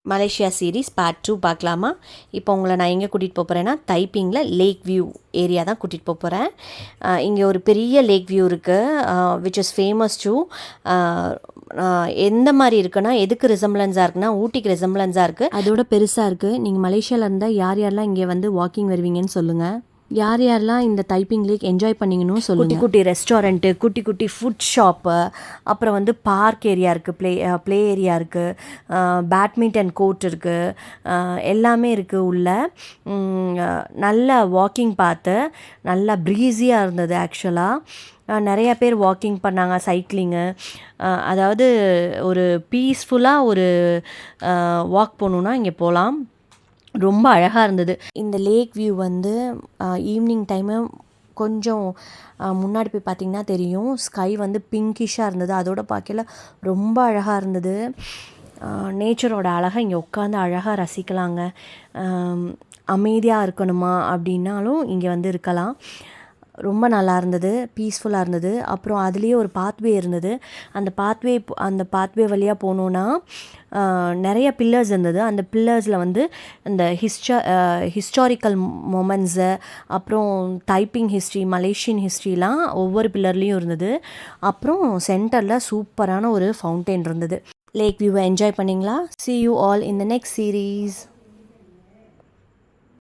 Malaysia series part 2 பார்க்கலாமா? இப்போ உங்களை நான் எங்கே கூட்டிகிட்டு போகிறேன்னா, தைப்பிங்கில் லேக் வியூ ஏரியா தான் கூட்டிகிட்டு போகிறேன். இங்கே ஒரு பெரிய லேக் வியூ இருக்குது, விச் இஸ் ஃபேமஸ் டூ. எந்த மாதிரி இருக்குன்னா, எதுக்கு ரிசம்பிளன்ஸாக இருக்குன்னா, ஊட்டிக்கு ரிசம்பிளன்ஸாக இருக்குது. அதோட பெருசாக இருக்குது. நீங்கள் மலேசியாவில் இருந்தால் யார் யாரெல்லாம் இங்கே வந்து வாக்கிங் வருவீங்கன்னு சொல்லுங்கள். யார் யாரெல்லாம் இந்த தைப்பிங் லேக் என்ஜாய் பண்ணிங்கன்னு சொல்லுங்கள். குட்டி குட்டி ரெஸ்டாரண்ட்டு, குட்டி குட்டி ஃபுட் ஷாப்பு, அப்புறம் வந்து பார்க் ஏரியா இருக்குது, ப்ளே ஏரியா இருக்குது, பேட்மிண்டன் கோர்ட் இருக்குது, எல்லாமே இருக்குது உள்ள. நல்ல வாக்கிங் பார்த்து நல்லா ப்ரீஸியாக இருந்தது. ஆக்சுவலாக நிறையா பேர் வாக்கிங் பண்ணாங்க, சைக்கிளிங்கு. அதாவது ஒரு பீஸ்ஃபுல்லாக ஒரு வாக் போகணுன்னா இங்கே போகலாம். ரொம்ப அழகாக இருந்தது. இந்த லேக் வியூ வந்து ஈவினிங் டைமு கொஞ்சம் முன்னாடி போய் பார்த்திங்கன்னா தெரியும், ஸ்கை வந்து பிங்கிஷாக இருந்தது. அதோட பார்க்கல ரொம்ப அழகாக இருந்தது. நேச்சரோட அழகை இங்கே உட்காந்து அழகாக ரசிக்கலாங்க. அமைதியாக இருக்கணுமா அப்படின்னாலும் இங்கே வந்து இருக்கலாம். ரொம்ப நல்லா இருந்தது, பீஸ்ஃபுல்லாக இருந்தது. அப்புறம் அதுலேயே ஒரு பாத்வே இருந்தது. அந்த பாத்வே வழியாக போனோன்னா நிறைய பில்லர்ஸ் இருந்தது. அந்த பில்லர்ஸில் வந்து இந்த ஹிஸ்டாரிக்கல் மொமெண்ட்ஸு, அப்புறம் டைப்பிங் ஹிஸ்ட்ரி, மலேசியன் ஹிஸ்ட்ரிலாம் ஒவ்வொரு பில்லர்லேயும் இருந்தது. அப்புறம் சென்டரில் சூப்பரான ஒரு ஃபவுண்டெயின் இருந்தது. லேக் வியூவை என்ஜாய் பண்ணிங்களா? See you all in the next series.